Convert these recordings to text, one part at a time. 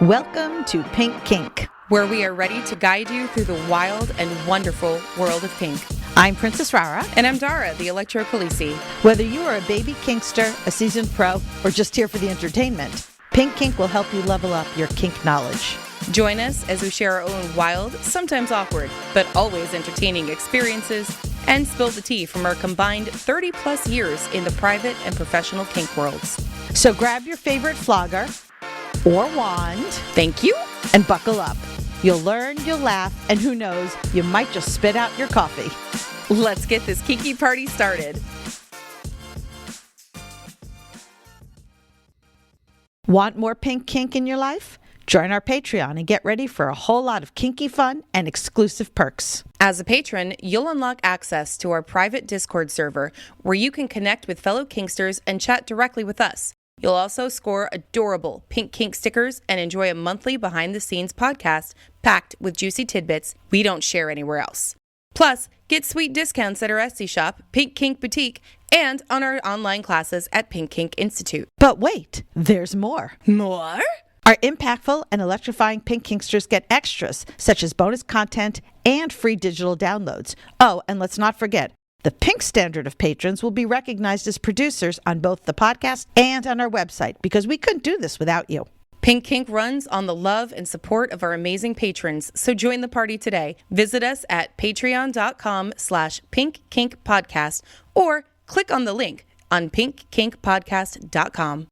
Welcome to Pink Kink, where we are ready to guide you through the wild and wonderful world of kink. I'm Princess Rara. And I'm Dara, the Electro Khaleesi. Whether you are a baby kinkster, a seasoned pro, or just here for the entertainment, Pink Kink will help you level up your kink knowledge. Join us as we share our own wild, sometimes awkward, but always entertaining experiences and spill the tea from our combined 30 plus years in the private and professional kink worlds. So grab your favorite flogger or wand. Thank you. And buckle up. You'll learn, you'll laugh, and who knows, you might just spit out your coffee. Let's get this kinky party started. Want more Pink Kink in your life? Join our Patreon and get ready for a whole lot of kinky fun and exclusive perks. As a patron, you'll unlock access to our private Discord server where you can connect with fellow kinksters and chat directly with us. You'll also score adorable Pink Kink stickers and enjoy a monthly behind-the-scenes podcast packed with juicy tidbits we don't share anywhere else. Plus, get sweet discounts at our Etsy shop, Pink Kink Boutique, and on our online classes at Pink Kink Institute. But wait, there's more. More? Our impactful and electrifying Pink Kinksters get extras, such as bonus content and free digital downloads. Oh, and let's not forget, the Pink Standard of patrons will be recognized as producers on both the podcast and on our website, because we couldn't do this without you. Pink Kink runs on the love and support of our amazing patrons, so join the party today. Visit us at patreon.com/pinkkinkpodcast or click on the link on pinkkinkpodcast.com.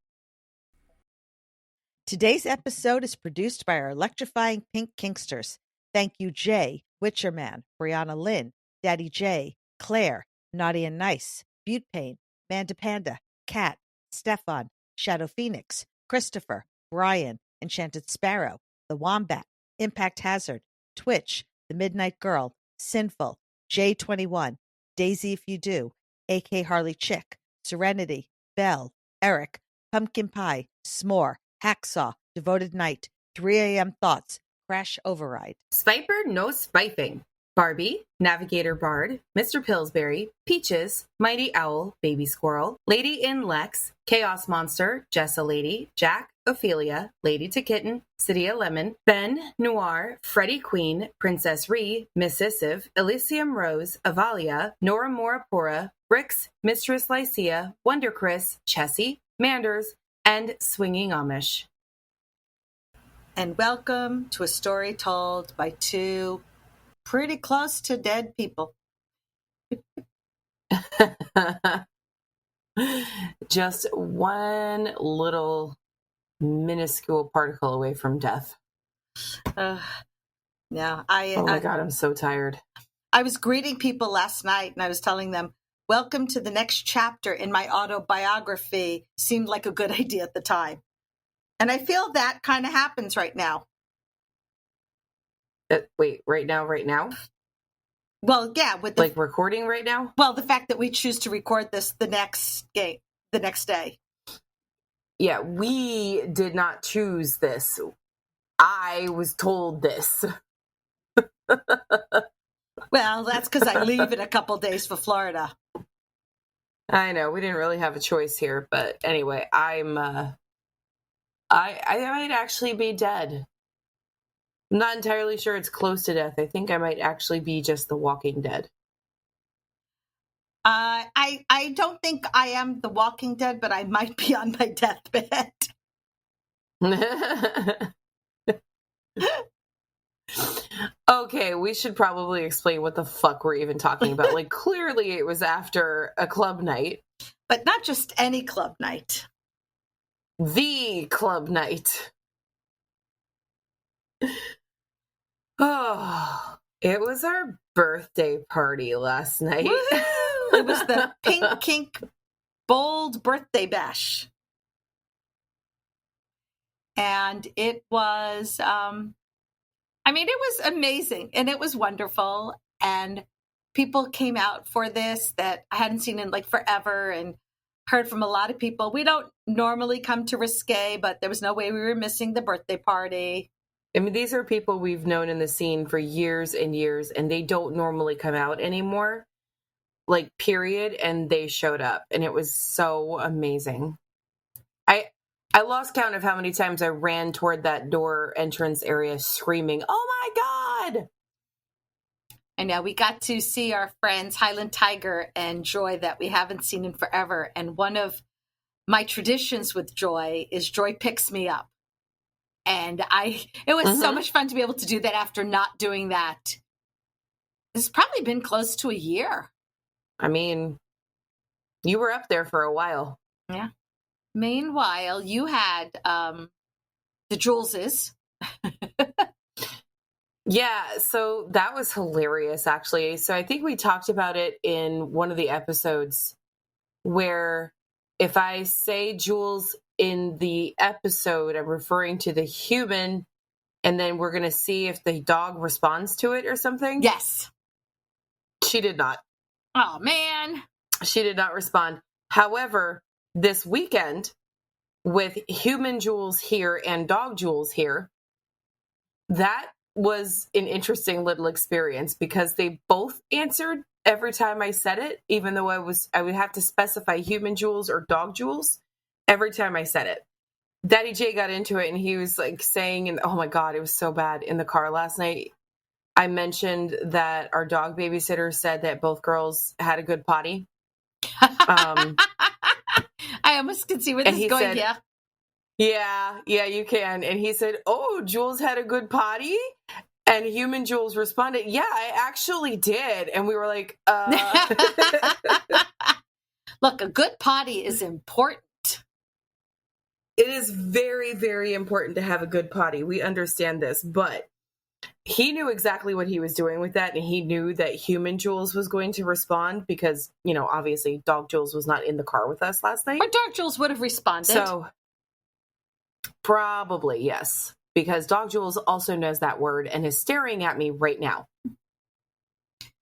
Today's episode is produced by our electrifying Pink Kinksters. Thank you, Jay, Witcherman, Brianna Lynn, Daddy J, Claire, Naughty and Nice, Butte Pain, Manda Panda, Kat, Stefan, Shadow Phoenix, Christopher, Brian, Enchanted Sparrow, The Wombat, Impact Hazard, Twitch, The Midnight Girl, Sinful, J21, Daisy If You Do, AK Harley Chick, Serenity, Belle, Eric, Pumpkin Pie, S'more, Hacksaw, Devoted Knight, 3 a.m. Thoughts, Crash Override. Spiper No Spifing. Barbie, Navigator Bard, Mr. Pillsbury, Peaches, Mighty Owl, Baby Squirrel, Lady in Lex, Chaos Monster, Jessa Lady, Jack, Ophelia, Lady to Kitten, Cydia Lemon, Ben, Noir, Freddie Queen, Princess Ree, Mississive, Elysium Rose, Avalia, Nora Morapora, Brix, Mistress Lycia, Wonder Chris, Chessie, Manders, and Swinging Amish. And welcome to a story told by two pretty close to dead people. Just one little minuscule particle away from death. Oh my God, I'm so tired. I was greeting people last night and I was telling them, welcome to the next chapter in my autobiography. Seemed like a good idea at the time. And I feel that kind of happens right now. Wait, right now? Well, yeah, with like recording right now? Well, the fact that we choose to record this the next day. Yeah, we did not choose this. I was told this. Well, that's because I leave in a couple days for Florida. I know, we didn't really have a choice here, but anyway, I might actually be dead. I'm not entirely sure it's close to death. I think I might actually be just the Walking Dead. I don't think I am the Walking Dead, but I might be on my deathbed. Okay, we should probably explain what the fuck we're even talking about. Like, clearly it was after a club night. But not just any club night. The club night. Oh, it was our birthday party last night. It was the Pink Kink Bold Birthday Bash. And it was, it was amazing and it was wonderful. And people came out for this that I hadn't seen in like forever and heard from a lot of people. We don't normally come to Risque, but there was no way we were missing the birthday party. I mean, these are people we've known in the scene for years and years, and they don't normally come out anymore, like, period, and they showed up, and it was so amazing. I lost count of how many times I ran toward that door entrance area screaming, "Oh my God!" I know we got to see our friends Highland Tiger and Joy that we haven't seen in forever. And one of my traditions with Joy is Joy picks me up. And it was so much fun to be able to do that after not doing that. It's probably been close to a year. I mean, you were up there for a while. Yeah. Meanwhile, you had the Juleses. Yeah, so that was hilarious, actually. So I think we talked about it in one of the episodes where if I say Jules in the episode, I'm referring to the human, and then we're going to see if the dog responds to it or something. Yes. She did not. Oh, man. She did not respond. However, this weekend, with human Jules here and dog Jules here, that was an interesting little experience because they both answered every time I said it, even though I would have to specify human Jules or dog Jules every time I said it. Daddy J got into it and he was like saying, and oh my God, it was so bad in the car last night. I mentioned that our dog babysitter said that both girls had a good potty. I almost can see where this is going. Said, yeah, you can. And he said, "Oh, Jules had a good potty." And human Jules responded, "Yeah, I actually did." And we were like, Look, a good potty is important. It is very, very important to have a good potty. We understand this, but he knew exactly what he was doing with that. And he knew that human Jules was going to respond because, obviously dog Jules was not in the car with us last night. Or dog Jules would have responded. So probably, yes. Because dog Jules also knows that word and is staring at me right now.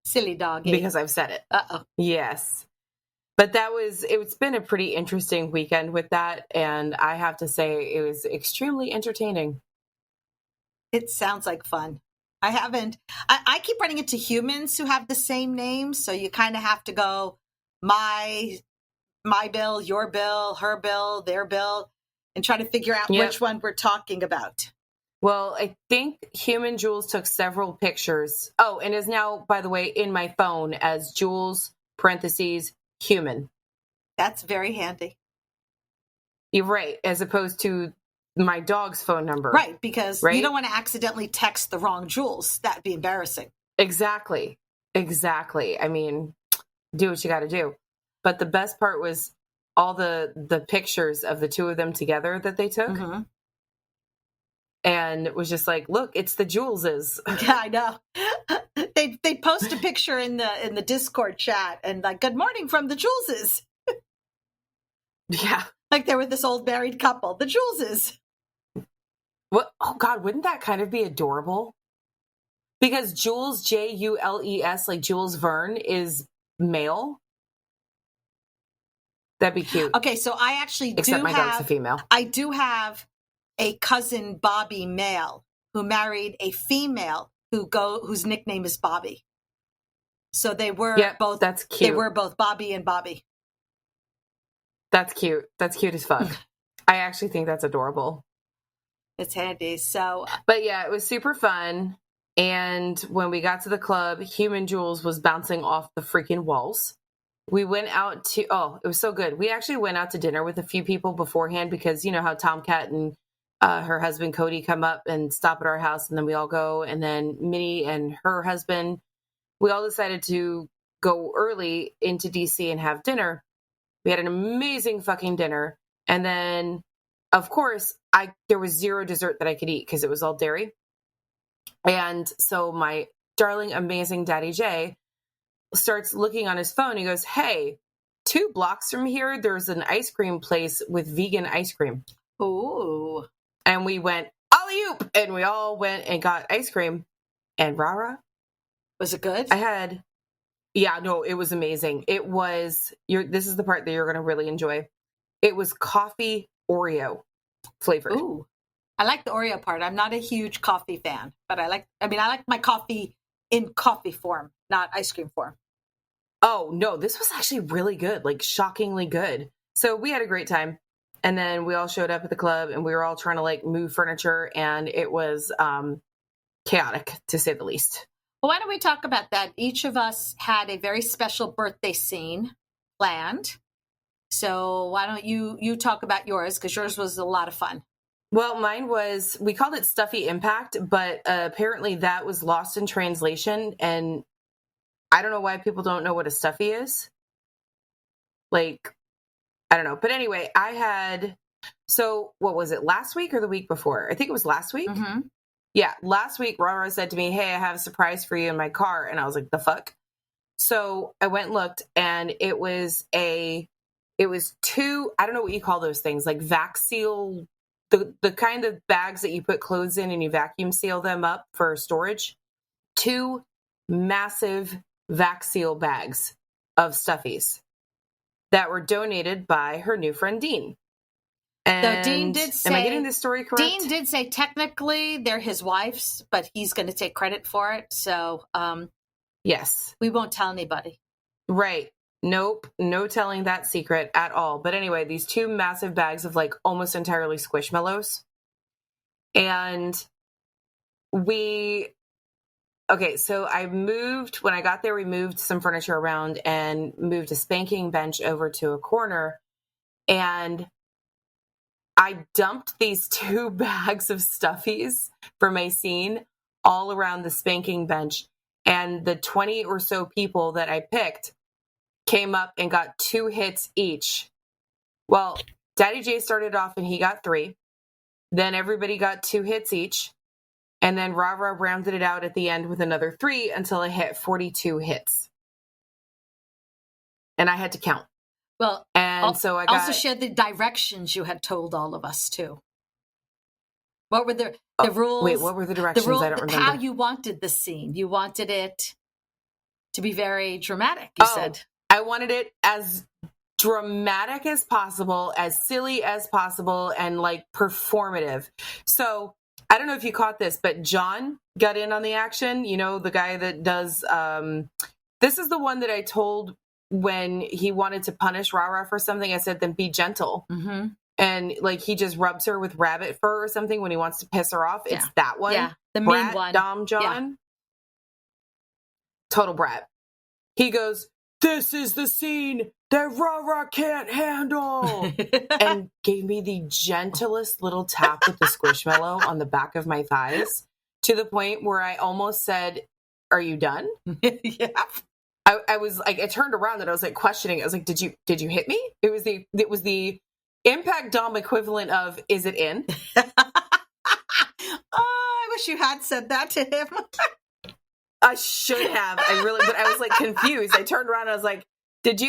Silly doggy. Because I've said it. Uh-oh. Yes. But it's been a pretty interesting weekend with that. And I have to say it was extremely entertaining. It sounds like fun. I keep running into humans who have the same name. So you kind of have to go my bill, your bill, her bill, their bill, and try to figure out which one we're talking about. Well, I think human Jules took several pictures. Oh, and is now, by the way, in my phone as Jules, parentheses, human. That's very handy. You're right, as opposed to my dog's phone number. Right, because you don't want to accidentally text the wrong Jules. That'd be embarrassing. Exactly. I mean, do what you got to do. But the best part was all the pictures of the two of them together that they took. Mm-hmm. And it was just like, look, it's the Juleses. Yeah, I know. They post a picture in the Discord chat and like, "Good morning from the Juleses." Yeah. Like they were this old married couple, the Juleses. What? Oh God, wouldn't that kind of be adorable? Because Jules, Jules, like Jules Verne, is male. That'd be cute. Okay, so I actually Except my dog's a female. I do have a cousin, Bobby Male, who married a female whose nickname is Bobby. So they were both. That's cute. They were both Bobby and Bobby. That's cute. That's cute as fuck. I actually think that's adorable. It's handy. So, but yeah, it was super fun. And when we got to the club, human Jules was bouncing off the freaking walls. We went out to, it was so good. We actually went out to dinner with a few people beforehand because you know how Tomcat and her husband Cody come up and stop at our house and then we all go. And then Minnie and her husband, we all decided to go early into DC and have dinner. We had an amazing fucking dinner. And then, of course, there was zero dessert that I could eat because it was all dairy. And so my darling, amazing Daddy J starts looking on his phone. He goes, "Hey, 2 blocks from here, there's an ice cream place with vegan ice cream." Ooh. And we went, alley-oop! And we all went and got ice cream. And Rara. Was it good? It was amazing. It was, this is the part that you're going to really enjoy. It was coffee Oreo flavored. Ooh. I like the Oreo part. I'm not a huge coffee fan, but I like my coffee in coffee form, not ice cream form. Oh, no, this was actually really good, like shockingly good. So we had a great time. And then we all showed up at the club and we were all trying to like move furniture, and it was chaotic to say the least. Well, why don't we talk about that? Each of us had a very special birthday scene planned. So why don't you talk about yours, because yours was a lot of fun. Well, mine was, we called it Stuffy Impact, but apparently that was lost in translation. And I don't know why people don't know what a stuffy is. Like, I don't know. But anyway, so what was it, last week or the week before? I think it was last week. Mm-hmm. Yeah, last week, Rara said to me, hey, I have a surprise for you in my car. And I was like, the fuck? So I went and looked, and it was two, I don't know what you call those things, like vac seal, the kind of bags that you put clothes in and you vacuum seal them up for storage. Two massive vac seal bags of stuffies that were donated by her new friend, Dean. And so Dean did say, am I getting this story correct? Dean did say technically they're his wife's, but he's going to take credit for it. So yes, we won't tell anybody. Right. Nope. No telling that secret at all. But anyway, these two massive bags of like almost entirely Squishmallows. And so when I got there, we moved some furniture around and moved a spanking bench over to a corner. And I dumped these two bags of stuffies for my scene all around the spanking bench. And the 20 or so people that I picked came up and got 2 hits each. Well, Daddy J started off and he got 3. Then everybody got 2 hits each. And then Rara rounded it out at the end with another 3 until I hit 42 hits. And I had to count. Well, and so I also shared the directions you had told all of us too. What were the rules? Wait, what were the directions? I don't remember. How you wanted the scene. You wanted it to be very dramatic, you said. I wanted it as dramatic as possible, as silly as possible, and like performative. So I don't know if you caught this, but John got in on the action. You know, the guy that does, this is the one that I told when he wanted to punish Rara for something. I said, then be gentle. Mm-hmm. And like, he just rubs her with rabbit fur or something when he wants to piss her off. It's that one. Yeah, the brat, mean one. Dom John. Yeah. Total brat. He goes, this is the scene that Rara can't handle. And gave me the gentlest little tap with the Squishmallow on the back of my thighs, to the point where I almost said, are you done? Yeah. I was like, I turned around and I was like questioning. I was like, did you hit me? It was the Impact Dom equivalent of, is it in? I wish you had said that to him. I should have. But I was like confused. I turned around and I was like, did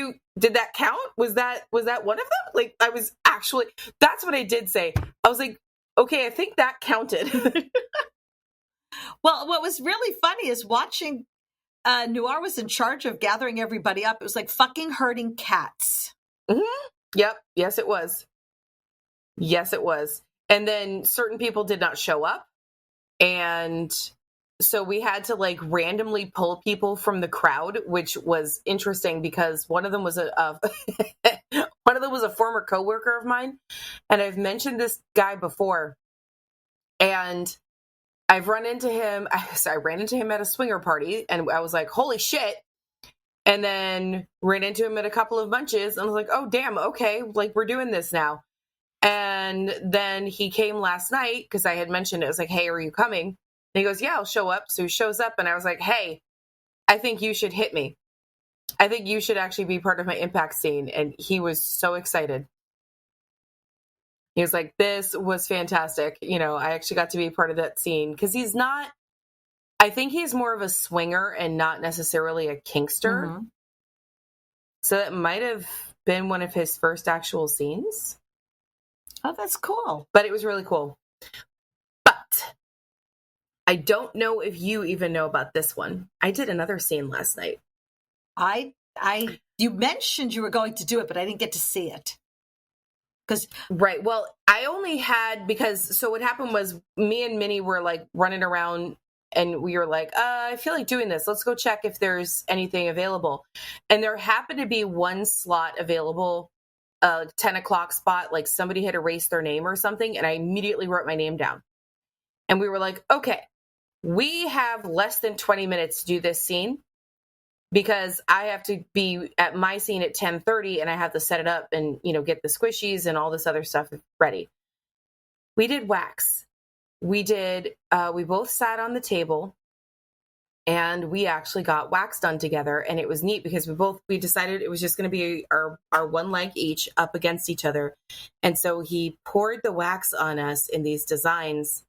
that count? Was that one of them? Like, I was actually, that's what I did say. I was like, okay, I think that counted. Well, what was really funny is watching Noir was in charge of gathering everybody up. It was like fucking herding cats. Mm-hmm. Yep. Yes, it was. Yes, it was. And then certain people did not show up. And so we had to like randomly pull people from the crowd, which was interesting because one of them was a former coworker of mine. And I've mentioned this guy before. And I've run into him. I ran into him at a swinger party and I was like, holy shit. And then ran into him at a couple of bunches and I was like, oh, damn. Okay. Like, we're doing this now. And then he came last night because I had mentioned it. I was like, hey, are you coming? And he goes, yeah, I'll show up. So he shows up and I was like, hey, I think you should hit me. I think you should actually be part of my Impact scene. And he was so excited. He was like, this was fantastic. You know, I actually got to be part of that scene because I think he's more of a swinger and not necessarily a kinkster. Mm-hmm. So that might have been one of his first actual scenes. Oh, that's cool. But it was really cool. But I don't know if you even know about this one. I did another scene last night. You mentioned you were going to do it, but I didn't get to see it. Right. Well, I only had, so what happened was me and Minnie were like running around and we were like, I feel like doing this. Let's go check if there's anything available. And there happened to be one slot available a 10 o'clock spot, like somebody had erased their name or something, and I immediately wrote my name down. And we were like, okay, we have less than 20 minutes to do this scene because I have to be at my scene at 10:30 and I have to set it up and, get the squishies and all this other stuff ready. We did wax. We both sat on the table and we actually got wax done together. And it was neat because we decided it was just going to be our one leg each up against each other. And so he poured the wax on us in these designs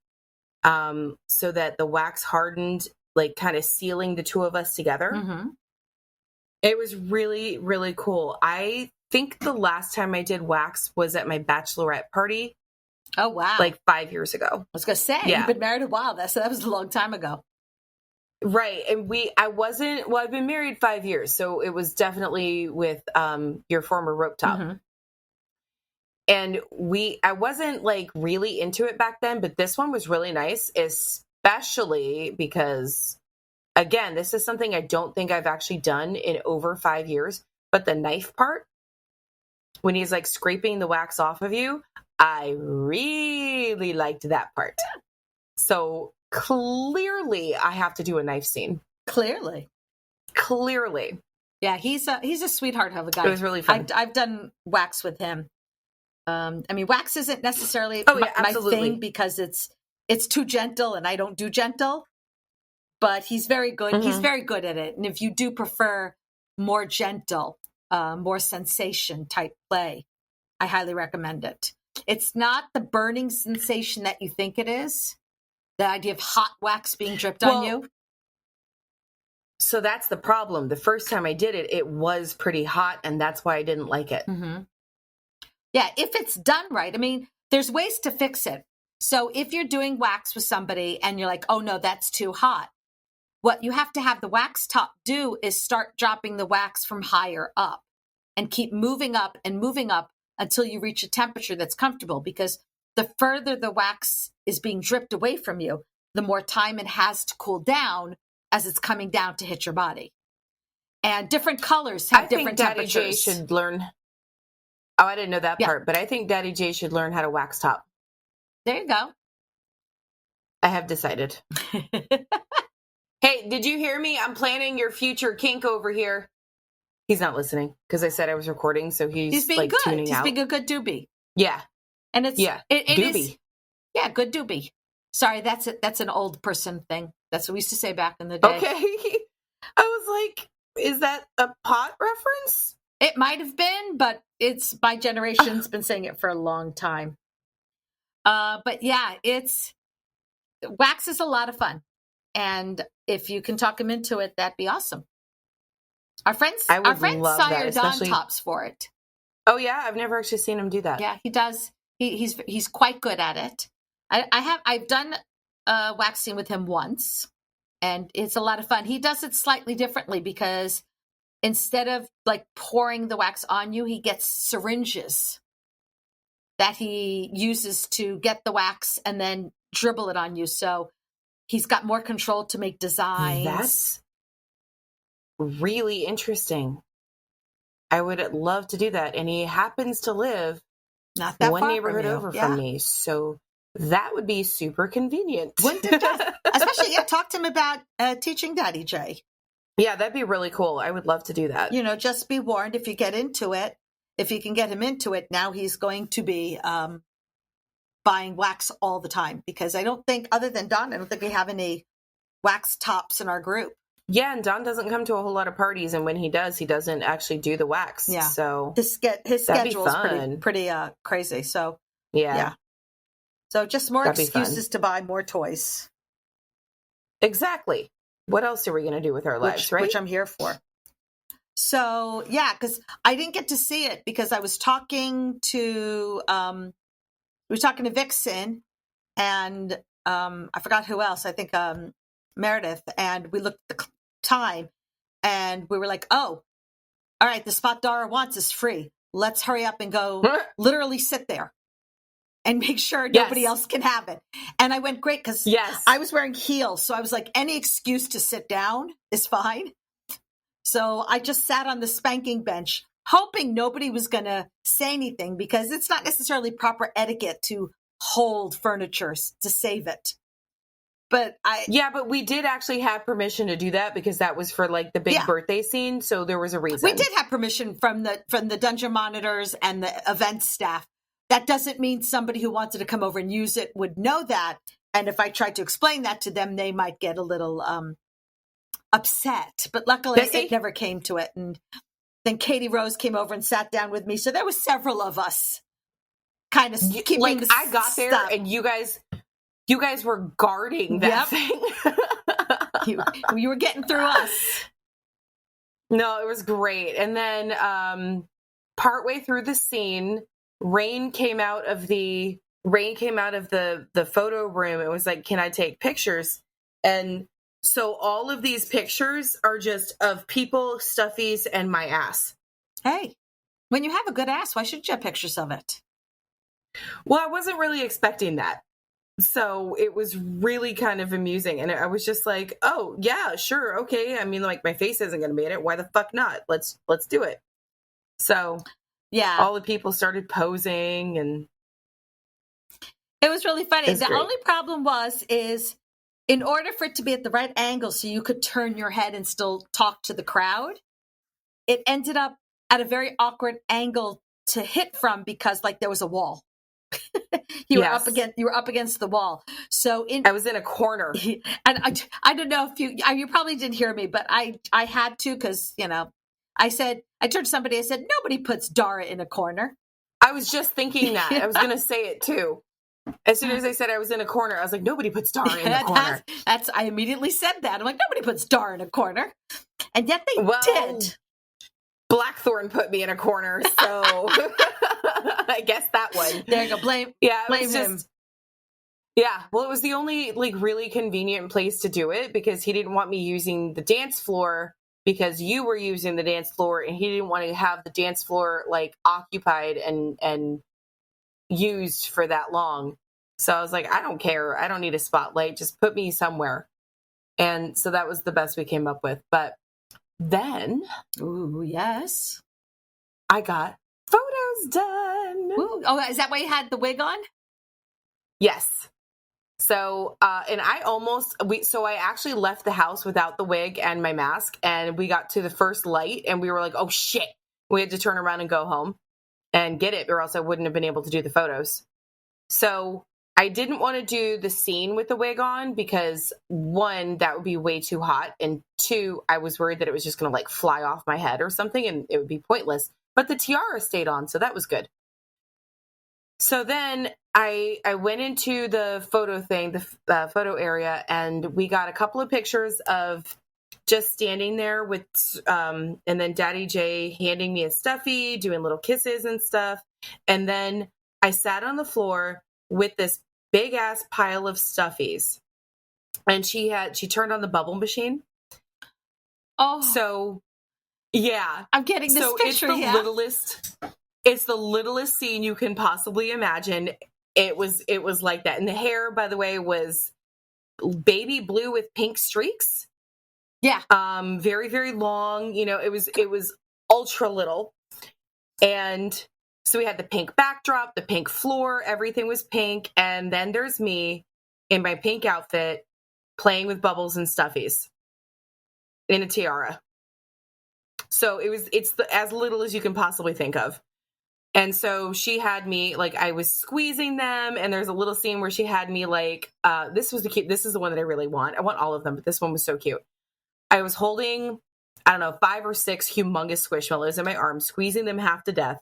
so that the wax hardened, like kind of sealing the two of us together. Mm-hmm. It was really, really cool. I think the last time I did wax was at my bachelorette party. Oh, wow. Like 5 years ago. I was going to say, You've been married a while. That was a long time ago. Right. And I've been married 5 years. So it was definitely with your former rope top. Mm-hmm. And I wasn't like really into it back then, but this one was really nice, especially because, again, this is something I don't think I've actually done in over 5 years. But the knife part, when he's like scraping the wax off of you, I really liked that part. So clearly I have to do a knife scene. Clearly. Yeah, he's a sweetheart of a guy. It was really fun. I've done wax with him. Wax isn't necessarily my thing because it's too gentle and I don't do gentle, but he's very good. Mm-hmm. He's very good at it. And if you do prefer more gentle, more sensation type play, I highly recommend it. It's not the burning sensation that you think it is. The idea of hot wax being dripped on you. So that's the problem. The first time I did it, it was pretty hot, and that's why I didn't like it. Mm-hmm. Yeah, if it's done right. I mean, there's ways to fix it. So if you're doing wax with somebody and you're like, oh, no, that's too hot. What you have to have the wax top do is start dropping the wax from higher up and keep moving up until you reach a temperature that's comfortable, because the further the wax is being dripped away from you, the more time it has to cool down as it's coming down to hit your body. And different colors have different temperatures. Daddy J should learn. Oh, I didn't know that part, but I think Daddy J should learn how to wax top. There you go. I have decided. Hey, did you hear me? I'm planning your future kink over here. He's not listening because I said I was recording, so he's being like good. Tuning he's out. Being a good doobie. Yeah, and it's doobie. Good doobie. Sorry, that's an old person thing. That's what we used to say back in the day. Okay, I was like, is that a pot reference? It might have been, but it's my generation's been saying it for a long time. But yeah, wax is a lot of fun, and if you can talk him into it, that'd be awesome. Our friend Sire Don tops for it. Oh yeah, I've never actually seen him do that. Yeah, he does. He's quite good at it. I've done waxing with him once, and it's a lot of fun. He does it slightly differently because instead of like pouring the wax on you, he gets syringes that he uses to get the wax and then dribble it on you. So he's got more control to make designs. That's really interesting. I would love to do that. And he happens to live not that one far neighborhood over from me. So that would be super convenient. Wouldn't it just, especially, talk to him about teaching Daddy J. Yeah, that'd be really cool. I would love to do that. Just be warned if you get into it. If you can get him into it, now he's going to be buying wax all the time, because I don't think, other than Don, I don't think we have any wax tops in our group. Yeah, and Don doesn't come to a whole lot of parties, and when he does, he doesn't actually do the wax. Yeah, so his schedule is pretty crazy. So yeah. So just more excuses to buy more toys. Exactly. What else are we going to do with our lives, right? Which I'm here for. So yeah, because I didn't get to see it because I was talking to Vixen and I forgot who else. I think Meredith, and we looked at the time and we were like, oh, all right, the spot Dara wants is free. Let's hurry up and go literally sit there and make sure nobody else can have it. And I went, great, because I was wearing heels. So I was like, any excuse to sit down is fine. So I just sat on the spanking bench hoping nobody was going to say anything because it's not necessarily proper etiquette to hold furniture to save it. But but we did actually have permission to do that because that was for like the big birthday scene. So there was a reason. We did have permission from the dungeon monitors and the event staff. That doesn't mean somebody who wanted to come over and use it would know that. And if I tried to explain that to them, they might get a little upset. But luckily, it never came to it. And then Katie Rose came over and sat down with me. So there was several of us kind of keeping like I got there and you guys were guarding that thing. you were getting through us. No, it was great. And then partway through the scene, rain came out of the photo room. It was like, can I take pictures? And so all of these pictures are just of people, stuffies, and my ass. Hey, when you have a good ass, why shouldn't you have pictures of it? Well, I wasn't really expecting that. So it was really kind of amusing. And I was just like, oh, yeah, sure. Okay. I mean, like my face isn't going to be in it. Why the fuck not? Let's do it. So yeah, all the people started posing and it was really funny. The great. only problem is in order for it to be at the right angle so you could turn your head and still talk to the crowd, it ended up at a very awkward angle to hit from because like there was a wall. You were up against the wall. So I was in a corner. And I don't know if you probably didn't hear me, but I had to because, I turned to somebody, I said, nobody puts Dara in a corner. I was just thinking that. I was going to say it too. As soon as I said I was in a corner, I was like, nobody puts Dara in a corner. I immediately said that. I'm like, nobody puts Dara in a corner. And yet they did. Blackthorn put me in a corner, so I guess that one. There you go. Blame him. Yeah, well, it was the only like really convenient place to do it because he didn't want me using the dance floor because you were using the dance floor and he didn't want to have the dance floor like occupied and used for that long. So I was like, I don't care. I don't need a spotlight. Just put me somewhere. And so that was the best we came up with. But then, ooh, yes, I got photos done. Ooh. Oh, is that why you had the wig on? Yes. So, and I actually left the house without the wig and my mask, and we got to the first light and we were like, oh shit, we had to turn around and go home and get it, or else I wouldn't have been able to do the photos. So I didn't want to do the scene with the wig on because one, that would be way too hot. And two, I was worried that it was just going to like fly off my head or something and it would be pointless. But the tiara stayed on, so that was good. So then I went into the photo thing, the photo area, and we got a couple of pictures of just standing there with, and then Daddy J handing me a stuffy, doing little kisses and stuff. And then I sat on the floor with this big ass pile of stuffies, and she turned on the bubble machine. Oh, so yeah, I'm getting this picture. It's the littlest scene you can possibly imagine. It was like that. And the hair, by the way, was baby blue with pink streaks. Yeah. Very, very long. It was ultra little. And so we had the pink backdrop, the pink floor, everything was pink. And then there's me in my pink outfit playing with bubbles and stuffies in a tiara. So it's as little as you can possibly think of. And so she had me, like, I was squeezing them, and there's a little scene where she had me, like, this is the one that I really want. I want all of them, but this one was so cute. I was holding, I don't know, 5 or 6 humongous squishmallows in my arms, squeezing them half to death.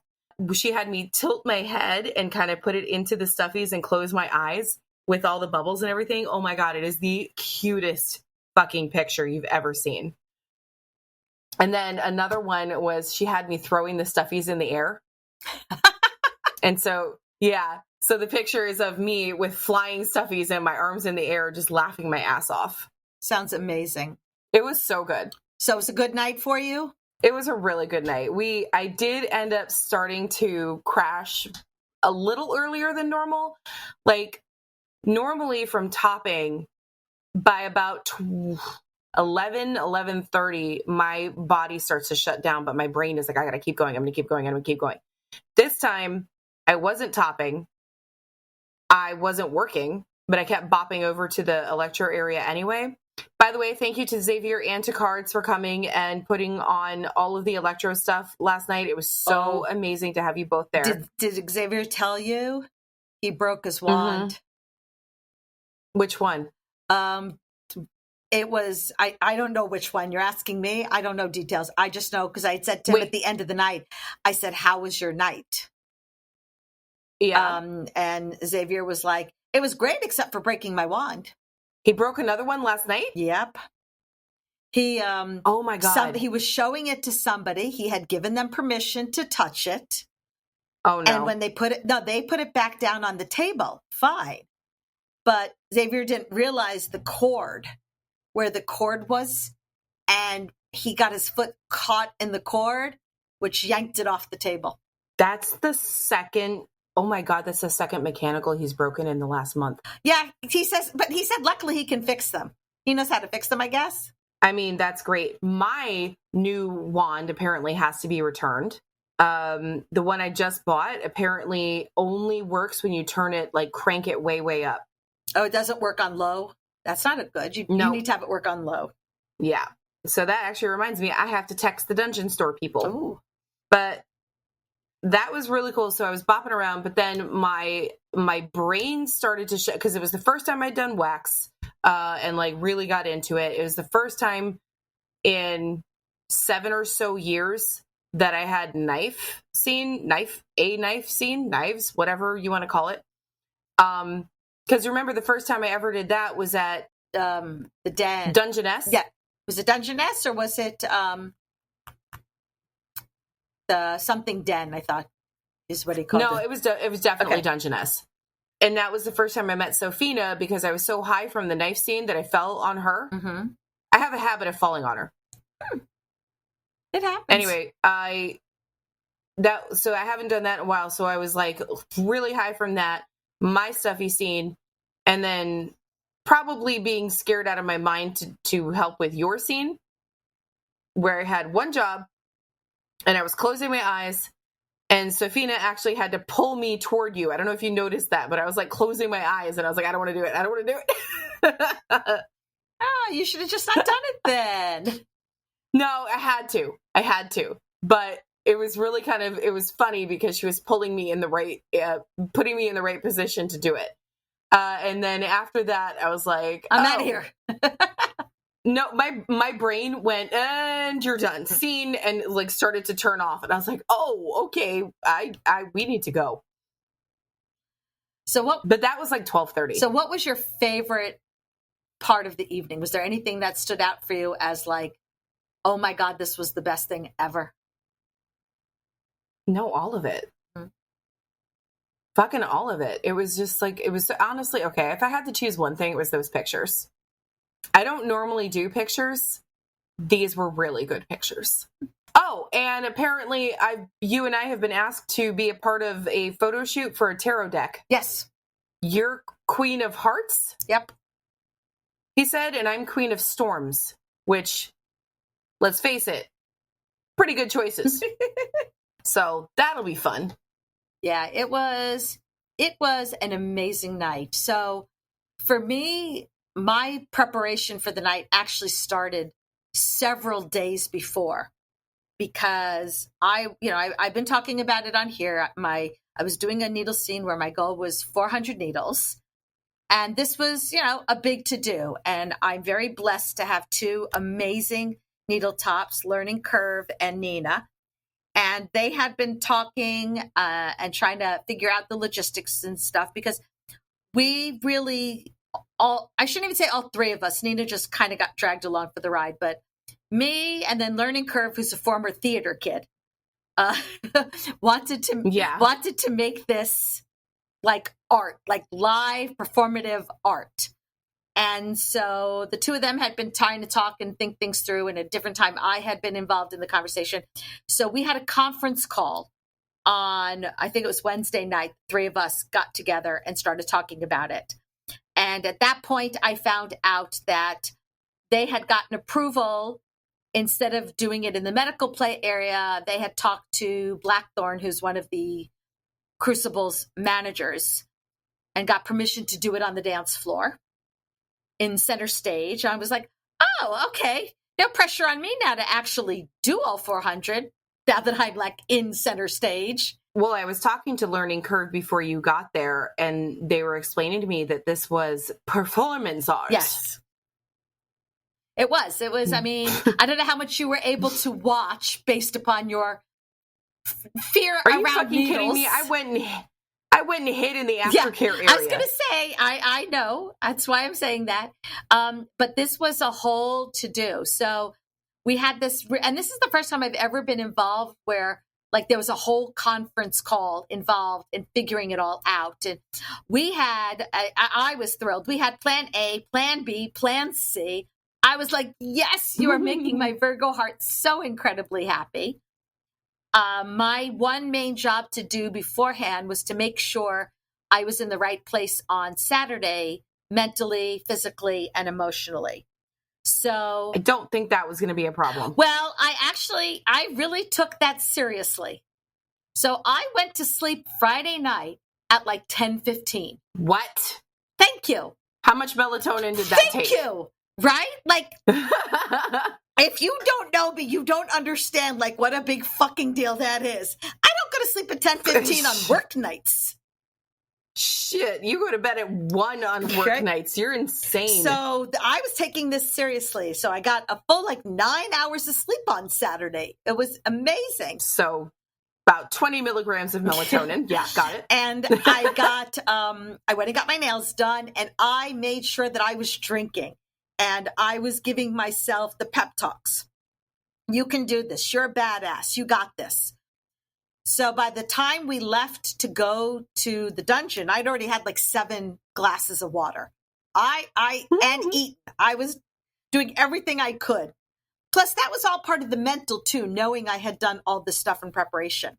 She had me tilt my head and kind of put it into the stuffies and close my eyes with all the bubbles and everything. Oh my God, it is the cutest fucking picture you've ever seen. And then another one was she had me throwing the stuffies in the air. And so, yeah. So the picture is of me with flying stuffies and my arms in the air, just laughing my ass off. Sounds amazing. It was so good. So it was a good night for you? It was a really good night. I did end up starting to crash a little earlier than normal. Like normally from topping by about 11:30, my body starts to shut down, but my brain is like, I got to keep going. I'm going to keep going. I'm going to keep going. This time I wasn't topping. I wasn't working, but I kept bopping over to the electro area anyway. By the way, thank you to Xavier and to Cards for coming and putting on all of the electro stuff last night. It was so amazing to have you both there. Did Xavier tell you he broke his wand? Mm-hmm. Which one? It was, I don't know which one. You're asking me. I don't know details. I just know because I had said to him at the end of the night, I said, how was your night? Yeah. And Xavier was like, it was great except for breaking my wand. He broke another one last night? Yep. He, oh my God. He was showing it to somebody. He had given them permission to touch it. Oh no. And when they put it back down on the table. Fine. But Xavier didn't realize the cord, where the cord was. And he got his foot caught in the cord, which yanked it off the table. That's the second. Oh my God, that's the second mechanical he's broken in the last month. Yeah, he said luckily he can fix them. He knows how to fix them, I guess. I mean, that's great. My new wand apparently has to be returned. The one I just bought apparently only works when you turn it, like crank it way, way up. Oh, it doesn't work on low? That's not good. You need to have it work on low. Yeah. So that actually reminds me, I have to text the dungeon store people. Ooh. But that was really cool. So I was bopping around, but then my brain started to shut because it was the first time I'd done wax and like really got into it. It was the first time in 7 or so years that I had knives, whatever you want to call it. Because remember the first time I ever did that was at the den. Dungeness. Yeah. Was it Dungeness or was it the something den, I thought is what he called it. No, it was definitely Dungeness. And that was the first time I met Sophina because I was so high from the knife scene that I fell on her. Mm-hmm. I have a habit of falling on her. It happens. Anyway, so I haven't done that in a while. So I was like really high from that, my stuffy scene, and then probably being scared out of my mind to help with your scene, where I had one job and I was closing my eyes and Sophina actually had to pull me toward you. I don't know if you noticed that, but I was like closing my eyes and I was like, I don't want to do it. I don't want to do it. Oh, you should have just not done it then. No, I had to, but it was really it was funny because she was pulling me in the right, putting me in the right position to do it. And then after that, I was like, I'm out of here. No, my brain went, and you're done. Scene, and like started to turn off. And I was like, oh, okay, we need to go. But that was like 12:30. So what was your favorite part of the evening? Was there anything that stood out for you as like, oh my God, this was the best thing ever? No, all of it. Mm-hmm. Fucking all of it. It was just like, it was honestly, okay, if I had to choose one thing, it was those pictures. I don't normally do pictures. These were really good pictures. Oh, and apparently you and I have been asked to be a part of a photo shoot for a tarot deck. Yes. You're Queen of Hearts? Yep. He said, and I'm Queen of Storms, which, let's face it, pretty good choices. So that'll be fun. Yeah, it was an amazing night. So for me, my preparation for the night actually started several days before, because I've been talking about it on here. I was doing a needle scene where my goal was 400 needles. And this was, a big to do. And I'm very blessed to have two amazing needle tops, Learning Curve and Nina. And they had been talking and trying to figure out the logistics and stuff, because we really I shouldn't even say all three of us. Nina just kind of got dragged along for the ride, but me and then Learning Curve, who's a former theater kid, wanted to make this like art, like live performative art. And so the two of them had been trying to talk and think things through. And at a different time, I had been involved in the conversation. So we had a conference call on, I think it was Wednesday night. Three of us got together and started talking about it. And at that point, I found out that they had gotten approval. Instead of doing it in the medical play area, they had talked to Blackthorn, who's one of the Crucible's managers, and got permission to do it on the dance floor in center stage. I was like, oh, okay. No pressure on me now to actually do all 400 now that I'm like in center stage. Well, I was talking to Learning Curve before you got there, and they were explaining to me that this was performance art. Yes. It was. I mean, I don't know how much you were able to watch based upon your fear Are around you fucking needles. kidding me? I went and hid in the aftercare area. I was going to say, I know. That's why I'm saying that. But this was a whole to-do. So we had this, and this is the first time I've ever been involved where like there was a whole conference call involved in figuring it all out. And we had, I was thrilled. We had plan A, plan B, plan C. I was like, yes, you are making my Virgo heart so incredibly happy. My one main job to do beforehand was to make sure I was in the right place on Saturday, mentally, physically, and emotionally. So I don't think that was going to be a problem. Well, I really took that seriously. So I went to sleep Friday night at like 10:15. What? Thank you. How much melatonin did that take? Thank you. Right? Like, if you don't know me, you don't understand like what a big fucking deal that is. I don't go to sleep at 10:15 on work nights. Shit, you go to bed at 1 on work nights. You're insane. So I was taking this seriously. So I got a full like 9 hours of sleep on Saturday. It was amazing. So about 20 milligrams of melatonin. Yeah, got it. And I got, I went and got my nails done, and I made sure that I was drinking. And I was giving myself the pep talks. You can do this. You're a badass. You got this. So by the time we left to go to the dungeon, I'd already had like 7 glasses of water. And eaten. I was doing everything I could. Plus, that was all part of the mental too, knowing I had done all this stuff in preparation.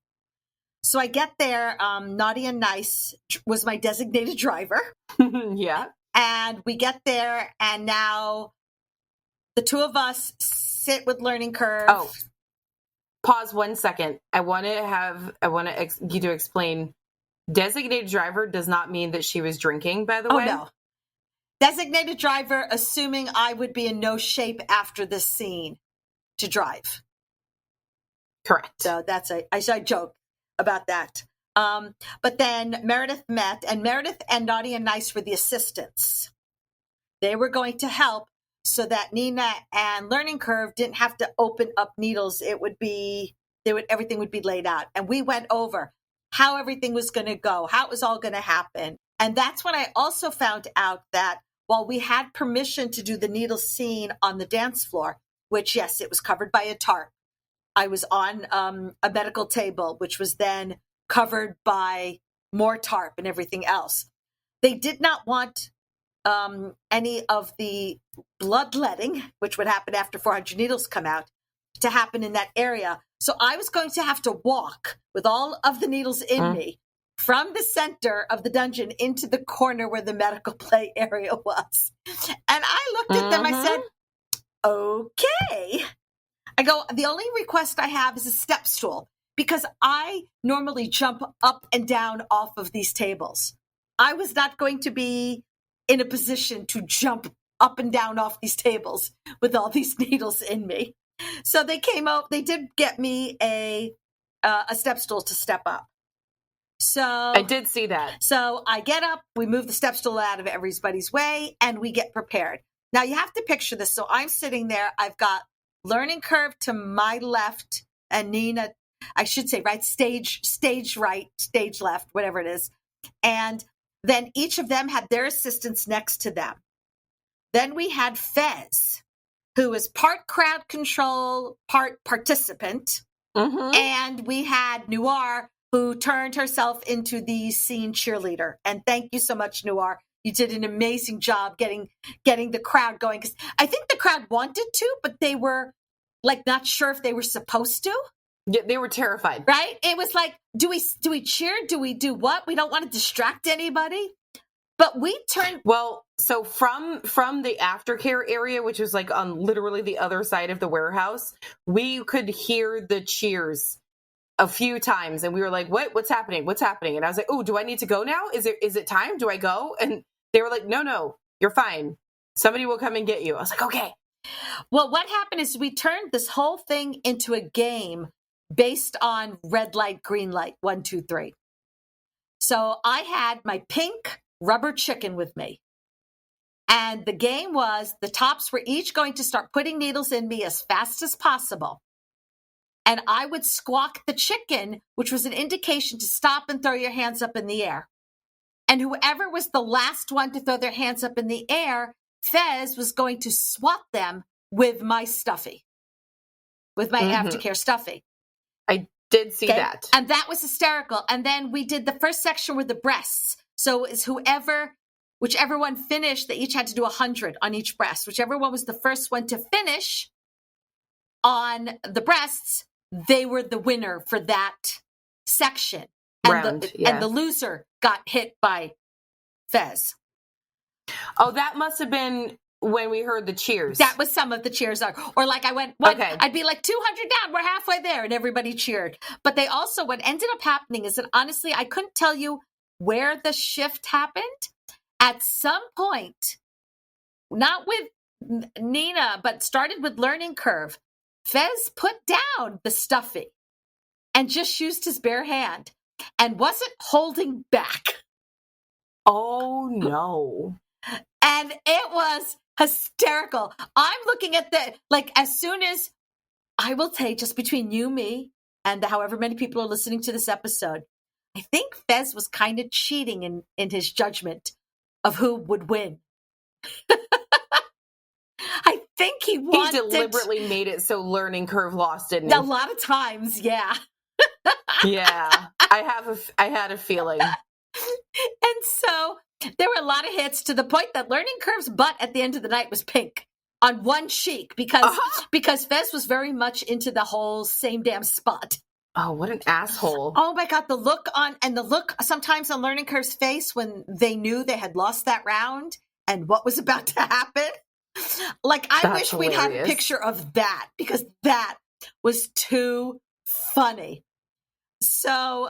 So I get there. Naughty and Nice was my designated driver. Yeah. And we get there, and now the two of us sit with Learning Curve. Oh, pause 1 second. I want you to explain. Designated driver does not mean that she was drinking, by the way. Oh, no. Designated driver, assuming I would be in no shape after this scene to drive. Correct. So I joke about that. But then Meredith met, and Meredith and Naughty and Nice were the assistants. They were going to help so that Nina and Learning Curve didn't have to open up needles. Everything would be laid out. And we went over how everything was going to go, how it was all going to happen. And that's when I also found out that while we had permission to do the needle scene on the dance floor, which, yes, it was covered by a tarp. I was on a medical table, which was then covered by more tarp and everything else. They did not want any of the bloodletting, which would happen after 400 needles come out, to happen in that area. So I was going to have to walk with all of the needles in me from the center of the dungeon into the corner where the medical play area was. And I looked at them, I said, okay. I go, the only request I have is a step stool, because I normally jump up and down off of these tables. I was not going to be in a position to jump up and down off these tables with all these needles in me. So they came out, they did get me a step stool to step up. So I did see that. So I get up, we move the step stool out of everybody's way, and we get prepared. Now you have to picture this. So I'm sitting there, I've got Learning Curve to my left, and Nina, I should say, right, stage right, stage left, whatever it is. And then each of them had their assistants next to them. Then we had Fez, who was part crowd control, part participant. And we had Noir, who turned herself into the scene cheerleader. And thank you so much, Noir. You did an amazing job getting the crowd going. Because I think the crowd wanted to, but they were like not sure if they were supposed to. Yeah, they were terrified. Right? It was like, do we cheer? Do we do what? We don't want to distract anybody. But we turned. Well, so from the aftercare area, which was like on literally the other side of the warehouse, we could hear the cheers a few times, and we were like, what's happening? What's happening? And I was like, oh, do I need to go now? Is it time? Do I go? And they were like, no, you're fine. Somebody will come and get you. I was like, okay. Well, what happened is we turned this whole thing into a game based on red light, green light, 1, 2, 3. So I had my pink rubber chicken with me. And the game was the tops were each going to start putting needles in me as fast as possible. And I would squawk the chicken, which was an indication to stop and throw your hands up in the air. And whoever was the last one to throw their hands up in the air, Fez was going to swat them with my stuffy, with my aftercare stuffy. I did see that. And that was hysterical. And then we did the first section with the breasts. So it was whichever one finished, they each had to do 100 on each breast. Whichever one was the first one to finish on the breasts, they were the winner for that section. And the loser got hit by Fez. Oh, that must have been when we heard the cheers. That was some of the cheers. Or like I'd be like 200 down, we're halfway there, and everybody cheered. But they also, what ended up happening is that honestly, I couldn't tell you where the shift happened. At some point, not with Nina, but started with Learning Curve, Fez put down the stuffy and just used his bare hand and wasn't holding back. Oh, no. And it was hysterical. I'm looking at as soon as, I will say, just between you, me, and however many people are listening to this episode, I think Fez was kind of cheating in his judgment of who would win. I think he deliberately made it so Learning Curve lost, didn't he? A lot of times, yeah. Yeah, I had a feeling. And so there were a lot of hits to the point that Learning Curve's butt at the end of the night was pink on one cheek because Fez was very much into the whole same damn spot. Oh, what an asshole. Oh my God, the look sometimes on Learning Curve's face when they knew they had lost that round and what was about to happen. Like, I wish we'd had a picture of that because that was too funny. So,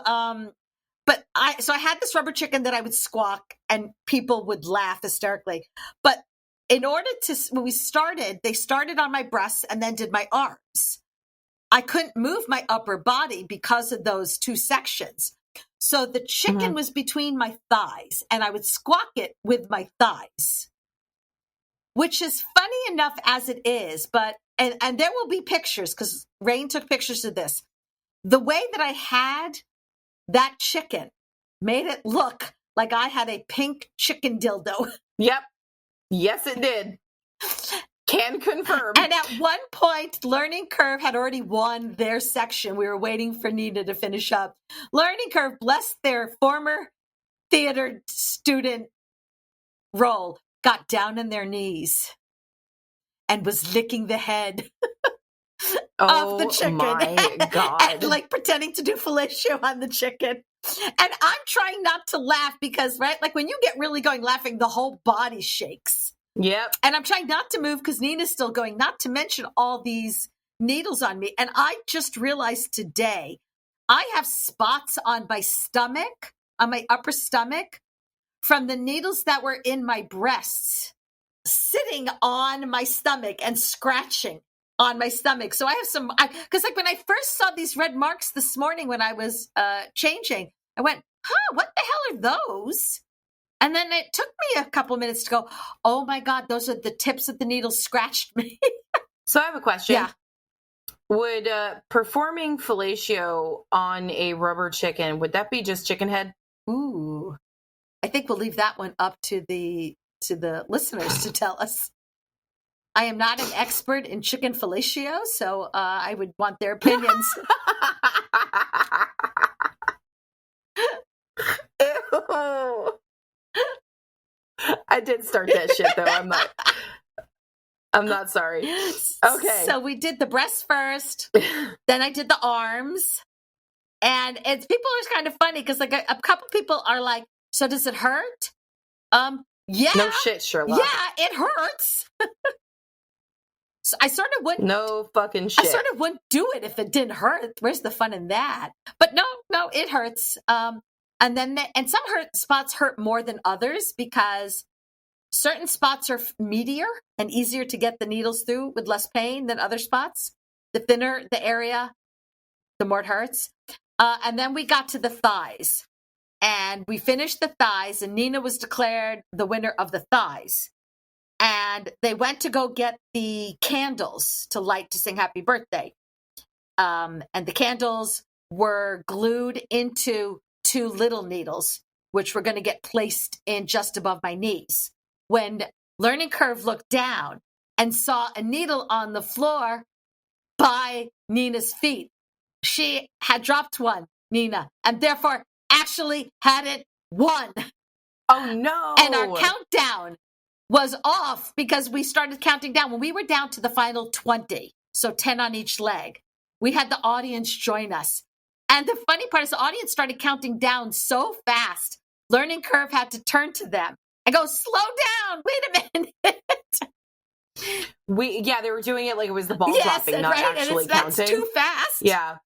but I had this rubber chicken that I would squawk and people would laugh hysterically. But when we started, they started on my breasts and then did my arms. I couldn't move my upper body because of those two sections. So the chicken was between my thighs and I would squawk it with my thighs, which is funny enough as it is. But, and there will be pictures because Rain took pictures of this. The way that I had that chicken made it look like I had a pink chicken dildo. Yep. Yes, it did. Can confirm. And at one point, Learning Curve had already won their section. We were waiting for Nina to finish up. Learning Curve, bless their former theater student role, got down on their knees and was licking the head of the chicken. My God. And like pretending to do fellatio on the chicken. And I'm trying not to laugh because, right, like when you get really going laughing, the whole body shakes. Yep. And I'm trying not to move because Nina's still going, not to mention all these needles on me. And I just realized today I have spots on my stomach, on my upper stomach, from the needles that were in my breasts, sitting on my stomach and scratching on my stomach. So I have because like when I first saw these red marks this morning when I was changing, I went, what the hell are those? And then it took me a couple minutes to go, oh my God, those are the tips of the needles scratched me. So I have a question. Yeah. Would performing fellatio on a rubber chicken, would that be just chicken head? Ooh, I think we'll leave that one up to the listeners to tell us. I am not an expert in chicken fellatio, so I would want their opinions. Ew. I did start that shit though. I'm not sorry. Okay. So we did the breasts first, then I did the arms. And people are kind of funny because like a couple people are like, so does it hurt? Yeah. No shit, Sherlock. Yeah, it hurts. So I sort of wouldn't. No fucking shit. I sort of wouldn't do it if it didn't hurt. Where's the fun in that? But no, it hurts. And then some spots hurt more than others because certain spots are meatier and easier to get the needles through with less pain than other spots. The thinner the area, the more it hurts. And then we got to the thighs. And we finished the thighs, and Nina was declared the winner of the thighs. And they went to go get the candles to light to sing happy birthday. And the candles were glued into 2 little needles, which were going to get placed in just above my knees. When Learning Curve looked down and saw a needle on the floor by Nina's feet, she had dropped one, Nina, and therefore actually hadn't won. Oh, no. And our countdown was off because we started counting down. When we were down to the final 20, so 10 on each leg, we had the audience join us. And the funny part is the audience started counting down so fast, Learning Curve had to turn to them and go, slow down, wait a minute. They were doing it like it was the ball dropping, not right, actually that's counting. too fast. Yeah.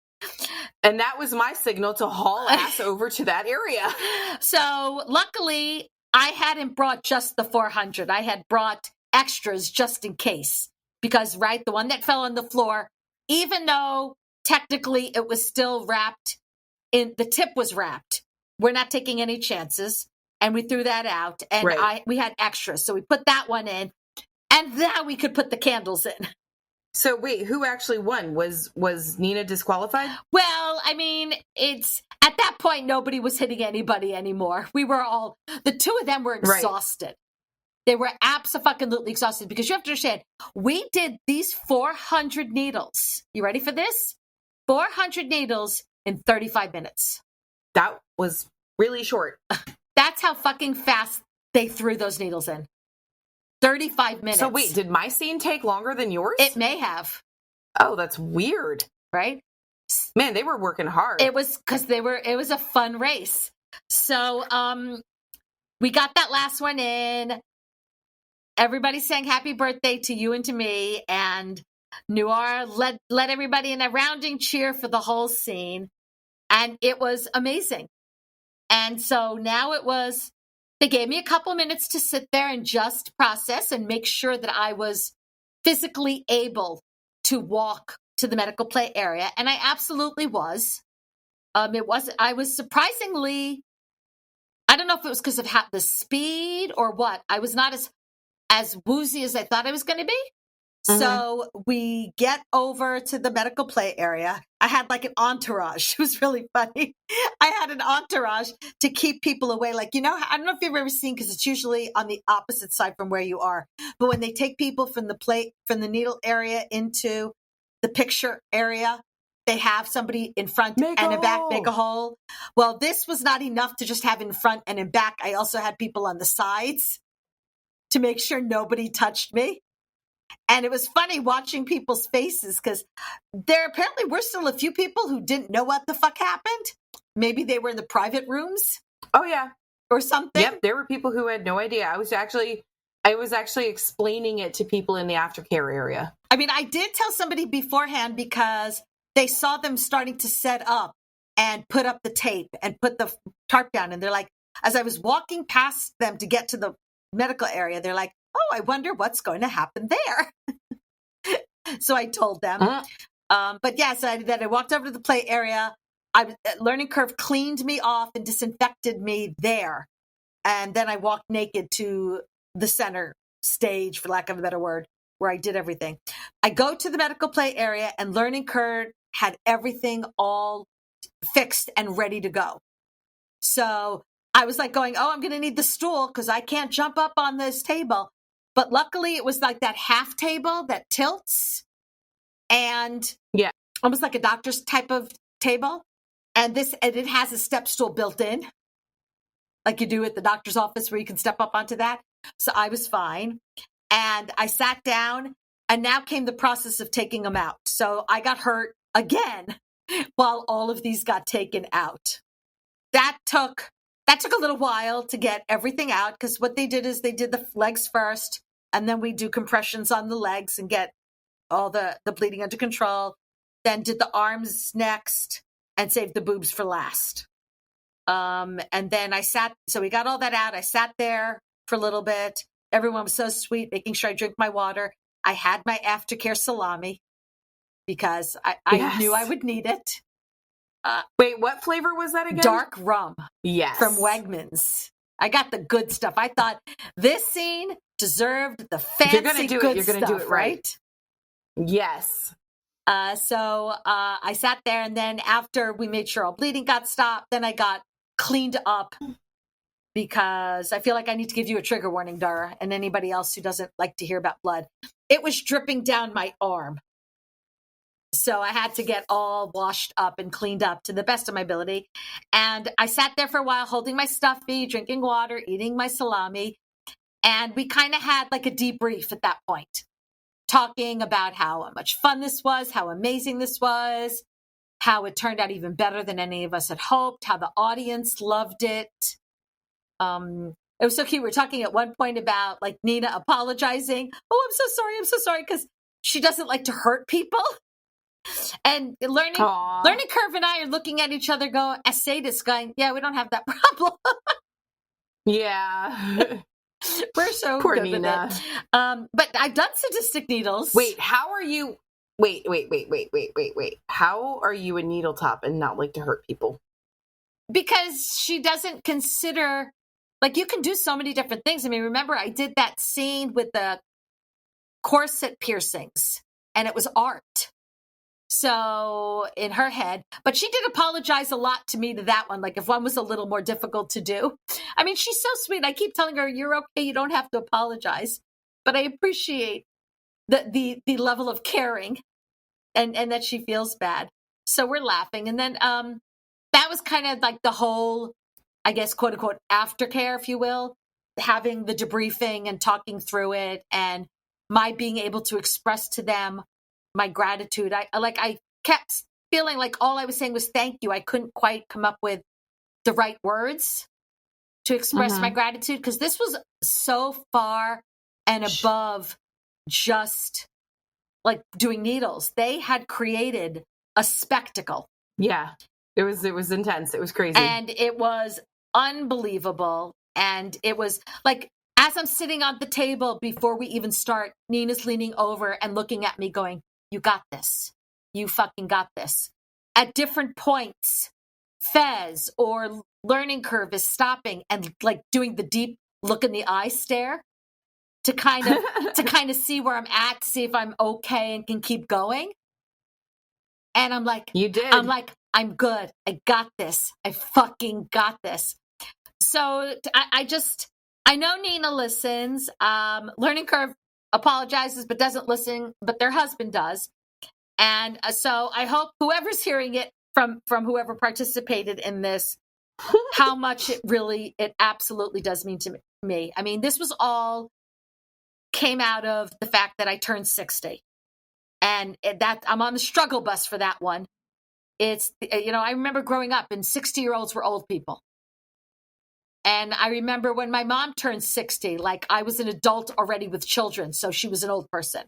And that was my signal to haul ass over to that area. So luckily, I hadn't brought just the 400. I had brought extras just in case. Because, right, the one that fell on the floor, even though technically it was still wrapped, the tip was wrapped. We're not taking any chances. And we threw that out. And right. we had extras. So we put that one in. And then we could put the candles in. So wait, who actually won? Was Nina disqualified? Well, I mean, it's at that point, nobody was hitting anybody anymore. We were all, the 2 of them were exhausted. Right. They were absolutely exhausted because you have to understand, we did these 400 needles. You ready for this? 400 needles in 35 minutes. That was really short. That's how fucking fast they threw those needles in. 35 minutes. So wait, did my scene take longer than yours? It may have. Oh, that's weird. Right? Man, they were working hard. It was because it was a fun race. So we got that last one in. Everybody sang happy birthday to you and to me. And Noir led everybody in a rounding cheer for the whole scene. And it was amazing. And so now they gave me a couple minutes to sit there and just process and make sure that I was physically able to walk to the medical play area. And I absolutely was. I was surprisingly, I don't know if it was because of the speed or what. I was not as woozy as I thought I was going to be. Mm-hmm. So we get over to the medical play area. I had like an entourage. It was really funny. I had an entourage to keep people away. Like, I don't know if you've ever seen, because it's usually on the opposite side from where you are. But when they take people from the needle area into the picture area, they have somebody in front and in back make a hole. Well, this was not enough to just have in front and in back. I also had people on the sides to make sure nobody touched me. And it was funny watching people's faces because there apparently were still a few people who didn't know what the fuck happened. Maybe they were in the private rooms. Oh, yeah. Or something. Yep, there were people who had no idea. I was actually explaining it to people in the aftercare area. I mean, I did tell somebody beforehand because they saw them starting to set up and put up the tape and put the tarp down. And they're like, as I was walking past them to get to the medical area, they're like, oh, I wonder what's going to happen there. So I told them. But yeah, so then I walked over to the play area. Learning Curve cleaned me off and disinfected me there. And then I walked naked to the center stage, for lack of a better word, where I did everything. I go to the medical play area and Learning Curve had everything all fixed and ready to go. So I was like going, oh, I'm going to need the stool because I can't jump up on this table. But luckily it was like that half table that tilts and almost like a doctor's type of table. And it has a step stool built in, like you do at the doctor's office where you can step up onto that. So I was fine. And I sat down and now came the process of taking them out. So I got hurt again while all of these got taken out. That took that took a little while to get everything out, because what they did is they did the legs first, and then we do compressions on the legs and get all the bleeding under control. Then did the arms next and saved the boobs for last. And then so we got all that out. I sat there for a little bit. Everyone was so sweet, making sure I drink my water. I had my aftercare salami because I knew I would need it. Wait, what flavor was that again? Dark rum. Yes. From Wegmans. I got the good stuff. I thought this scene deserved the fancy good you're gonna stuff, do it right. Yes. So I sat there, and then after we made sure all bleeding got stopped, then I got cleaned up, because I feel like I need to give you a trigger warning, Dara, and anybody else who doesn't like to hear about blood. It was dripping down my arm. So I had to get all washed up and cleaned up to the best of my ability. And I sat there for a while holding my stuffy, drinking water, eating my salami. And we kind of had like a debrief at that point, talking about how much fun this was, how amazing this was, how it turned out even better than any of us had hoped, how the audience loved it. It was so cute. We were talking at one point about like Nina apologizing. Oh, I'm so sorry, because she doesn't like to hurt people. And Learning Curve and I are looking at each other as sadists going, yeah, we don't have that problem. Yeah. We're so Poor good Nina. with it. But I've done sadistic needles. Wait, how are you? Wait. How are you a needle top and not like to hurt people? Because she doesn't consider, like, you can do so many different things. I mean, remember, I did that scene with the corset piercings, and it was art. So in her head, but she did apologize a lot to me to that one. Like if one was a little more difficult to do. I mean, she's so sweet. I keep telling her, you're okay. You don't have to apologize, but I appreciate the level of caring and that she feels bad. So we're laughing. And then, that was kind of like the whole, I guess, quote unquote, aftercare, if you will, having the debriefing and talking through it and my being able to express to them my gratitude. I kept feeling like all I was saying was thank you. I couldn't quite come up with the right words to express my gratitude, because this was so far and above just like doing needles. They had created a spectacle. Yeah, it was intense. It was crazy. And it was unbelievable. And it was like, as I'm sitting on the table before we even start, Nina's leaning over and looking at me going, you got this. You fucking got this. At different points, Fez or Learning Curve is stopping and like doing the deep look in the eye stare to kind of see where I'm at, to see if I'm okay and can keep going. And I'm like, you did. I'm like, I'm good. I got this. I fucking got this. So I know Nina listens. Learning Curve apologizes but doesn't listen, but their husband does. And so I hope whoever's hearing it from whoever participated in this, how much it absolutely does mean to me. I mean, this was all came out of the fact that I turned 60, and that I'm on the struggle bus for that one. It's, I remember growing up and 60-year-olds were old people. And I remember when my mom turned 60, like I was an adult already with children. So she was an old person.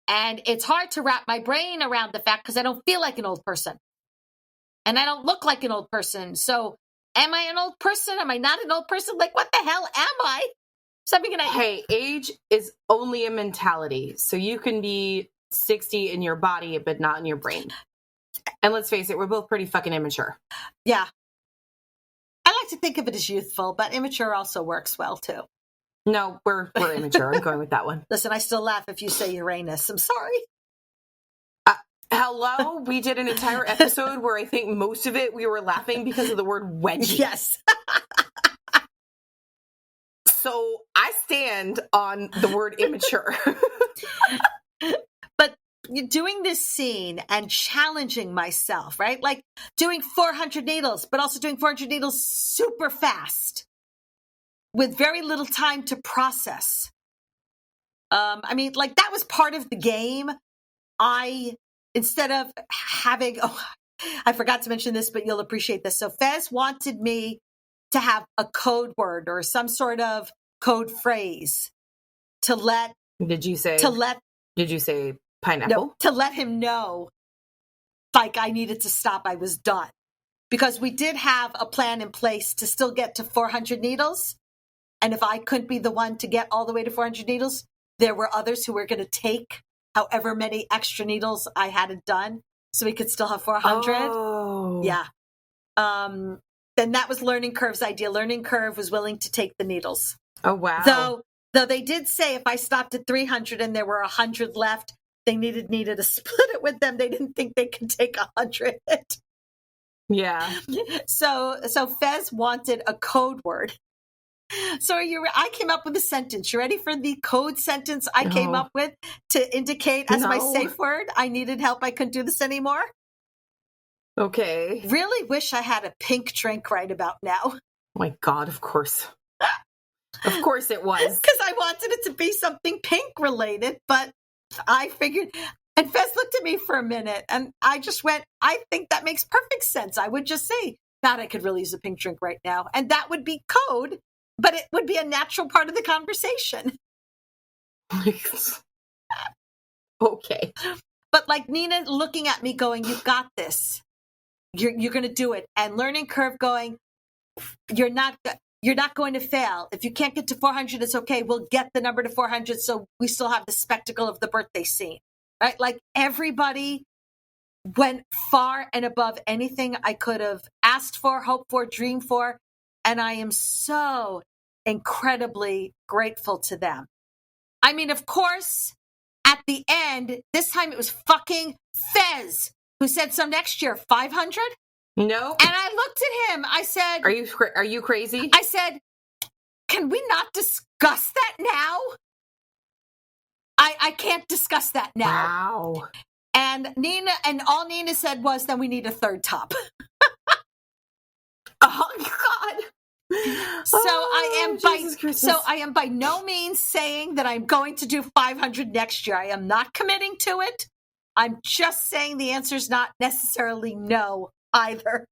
And it's hard to wrap my brain around the fact because I don't feel like an old person. And I don't look like an old person. So am I an old person? Am I not an old person? Like, what the hell am I? Hey, age is only a mentality. So you can be 60 in your body, but not in your brain. And let's face it, we're both pretty fucking immature. Yeah. I like to think of it as youthful, but immature also works well too. No, we're immature. I'm going with that one. Listen, I still laugh if you say Uranus. I'm sorry. Hello? We did an entire episode where I think most of it we were laughing because of the word wedgie. Yes. So I stand on the word immature. But doing this scene and challenging myself, right? Like doing 400 needles, but also doing 400 needles super fast with very little time to process. I mean, like that was part of the game. Instead of having, I forgot to mention this, but you'll appreciate this. So Fez wanted me to have a code word or some sort of code phrase to let Did you say pineapple? no, to let him know, like, I needed to stop. I was done. Because we did have a plan in place to still get to 400 needles. And if I couldn't be the one to get all the way to 400 needles, there were others who were going to take however many extra needles I hadn't done so we could still have 400. Oh. Yeah. Then that was Learning Curve's idea. Learning Curve was willing to take the needles. Oh, wow. Though they did say if I stopped at 300 and there were 100 left, they needed to split it with them. They didn't think they could take 100. Yeah. So Fez wanted a code word. So I came up with a sentence. You ready for the code sentence I came up with to indicate as my safe word? I needed help. I couldn't do this anymore. Okay. Really wish I had a pink drink right about now. Oh my God, of course. Of course it was. Because I wanted it to be something pink related, but I figured, and Fez looked at me for a minute and I just went, I think that makes perfect sense. I would just say, God, I could really use a pink drink right now. And that would be code, but it would be a natural part of the conversation. Okay. But like Nina looking at me going, you've got this. You're going to do it. And Learning Curve going, you're not going to fail. If you can't get to 400, it's okay. We'll get the number to 400 so we still have the spectacle of the birthday scene. Right? Like everybody went far and above anything I could have asked for, hoped for, dreamed for. And I am so incredibly grateful to them. I mean, of course, at the end, this time it was fucking Fez who said, so next year, 500? No. And I looked at him. I said, are you crazy? I said, can we not discuss that now? I can't discuss that now. Wow. And all Nina said was, then we need a third top. Oh God. So I am by no means saying that I'm going to do 500 next year. I am not committing to it. I'm just saying the answer is not necessarily no either.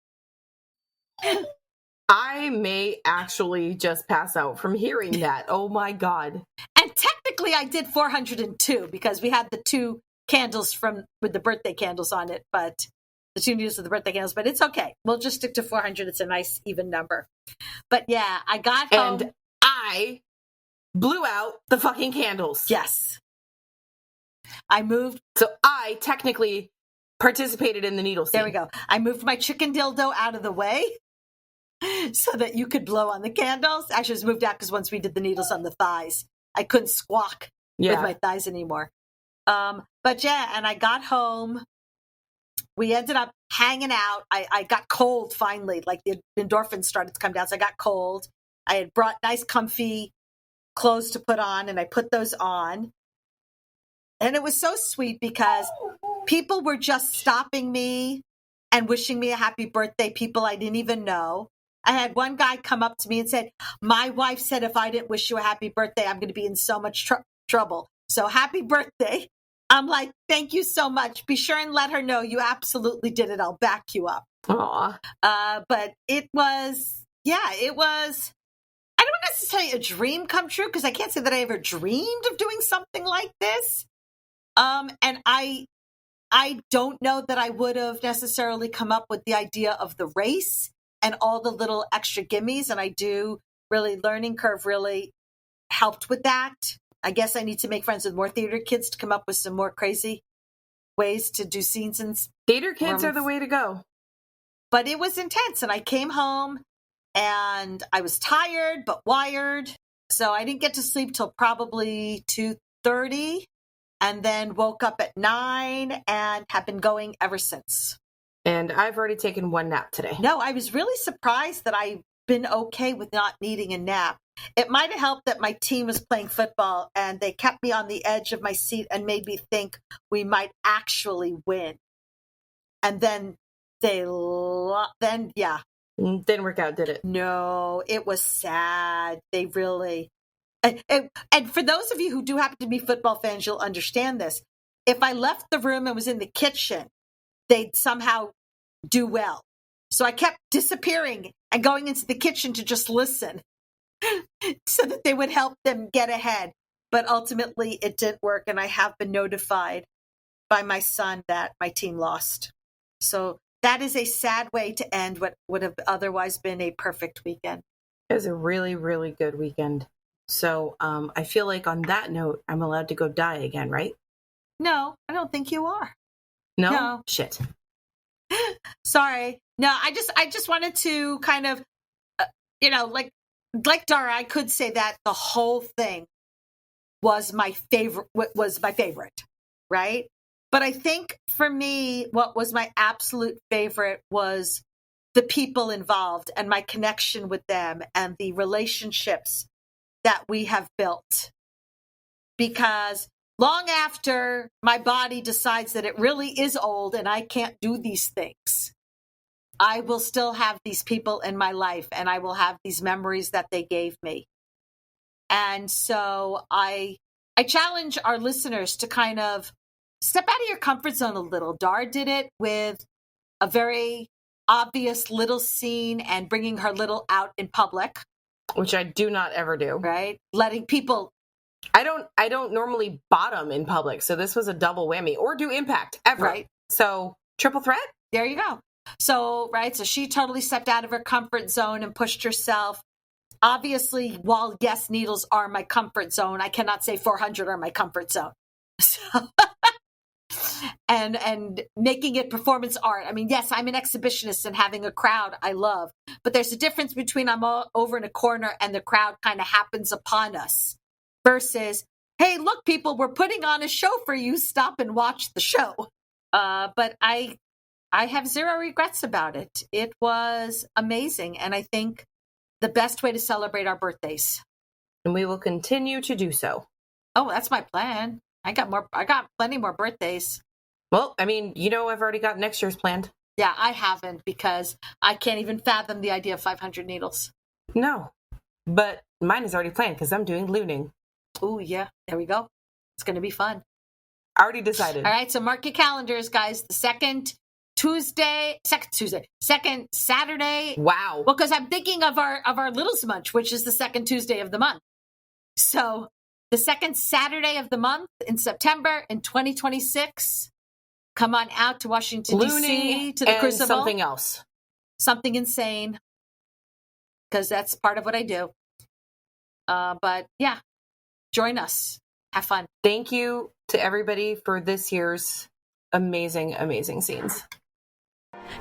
I may actually just pass out from hearing that. Oh my God. And technically I did 402 because we had the two candles with the birthday candles on it, but the two needles with the birthday candles, but it's okay. We'll just stick to 400. It's a nice even number. But yeah, I got home. And I blew out the fucking candles. Yes. I moved. So I technically participated in the needle scene. There we go. I moved my chicken dildo out of the way so that you could blow on the candles. Actually, it was moved out because once we did the needles on the thighs, I couldn't squawk with my thighs anymore. But yeah, and I got home. We ended up hanging out. I got cold finally, like the endorphins started to come down. So I got cold. I had brought nice comfy clothes to put on and I put those on. And it was so sweet because people were just stopping me and wishing me a happy birthday, people I didn't even know. I had one guy come up to me and said, my wife said if I didn't wish you a happy birthday, I'm going to be in so much trouble. So happy birthday. I'm like, thank you so much. Be sure and let her know you absolutely did it. I'll back you up. Aww. But it was, I don't necessarily a dream come true because I can't say that I ever dreamed of doing something like this. And I don't know that I would have necessarily come up with the idea of the race and all the little extra gimmies. And I do really, Learning Curve really helped with that. I guess I need to make friends with more theater kids to come up with some more crazy ways to do scenes. And theater kids are the way to go. But it was intense. And I came home and I was tired, but wired. So I didn't get to sleep till probably 2:30. And then woke up at 9 and have been going ever since. And I've already taken one nap today. No, I was really surprised that I've been okay with not needing a nap. It might have helped that my team was playing football and they kept me on the edge of my seat and made me think we might actually win. And then didn't work out, did it? No, it was sad. They really... And for those of you who do happen to be football fans, you'll understand this. If I left the room and was in the kitchen, they'd somehow do well. So I kept disappearing and going into the kitchen to just listen so that they would help them get ahead. But ultimately, it didn't work, and I have been notified by my son that my team lost. So that is a sad way to end what would have otherwise been a perfect weekend. It was a really, really good weekend. So I feel like on that note, I'm allowed to go die again, right? No, I don't think you are. No? No. Shit. Sorry. No, I just wanted to kind of, like Dara, I could say that the whole thing was my favorite, right? But I think for me, what was my absolute favorite was the people involved and my connection with them and the relationships that we have built. Because long after my body decides that it really is old and I can't do these things, I will still have these people in my life and I will have these memories that they gave me. And so I challenge our listeners to kind of step out of your comfort zone a little. Dar did it with a very obvious little scene and bringing her little out in public. Which I do not ever do. Right? Letting people... I don't normally bottom in public, so this was a double whammy. Or do impact, ever. Right. So, triple threat? There you go. So, right, so she totally stepped out of her comfort zone and pushed herself. Obviously, while yes, needles are my comfort zone, I cannot say 400 are my comfort zone. So, and making it performance art. I mean, yes, I'm an exhibitionist and having a crowd I love, but there's a difference between I'm all over in a corner and the crowd kind of happens upon us versus, hey, look, people, we're putting on a show for you. Stop and watch the show. But I have zero regrets about it. It was amazing. And I think the best way to celebrate our birthdays. And we will continue to do so. Oh, that's my plan. I got plenty more birthdays. Well, I mean, I've already got next year's planned. Yeah, I haven't because I can't even fathom the idea of 500 needles. No, but mine is already planned because I'm doing looning. Oh, yeah. There we go. It's going to be fun. Already decided. All right. So mark your calendars, guys. The second Saturday. Wow. Well, because I'm thinking of our Littles Munch, which is the second Tuesday of the month. So the second Saturday of the month in September in 2026, come on out to Washington, D.C. to the and Crucible. Something else. Something insane. Because that's part of what I do. But yeah, join us. Have fun. Thank you to everybody for this year's amazing, amazing scenes.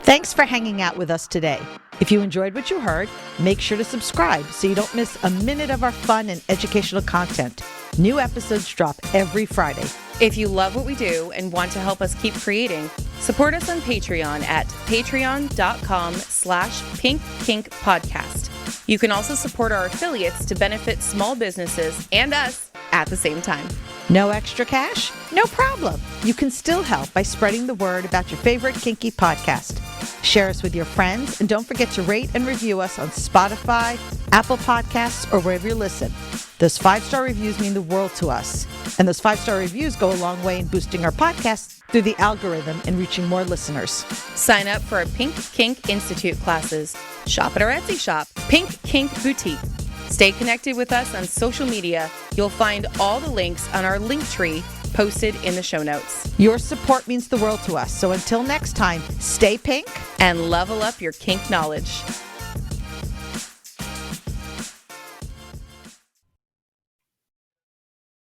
Thanks for hanging out with us today. If you enjoyed what you heard, make sure to subscribe so you don't miss a minute of our fun and educational content. New episodes drop every Friday. If you love what we do and want to help us keep creating, support us on Patreon at patreon.com/pinkkinkpodcast. You can also support our affiliates to benefit small businesses and us at the same time. No extra cash? No problem. You can still help by spreading the word about your favorite kinky podcast. Share us with your friends, and don't forget to rate and review us on Spotify, Apple Podcasts, or wherever you listen. Those 5-star reviews mean the world to us. And those 5-star reviews go a long way in boosting our podcast through the algorithm and reaching more listeners. Sign up for our Pink Kink Institute classes. Shop at our Etsy shop, Pink Kink Boutique. Stay connected with us on social media. You'll find all the links on our link tree posted in the show notes. Your support means the world to us. So until next time, stay pink and level up your kink knowledge.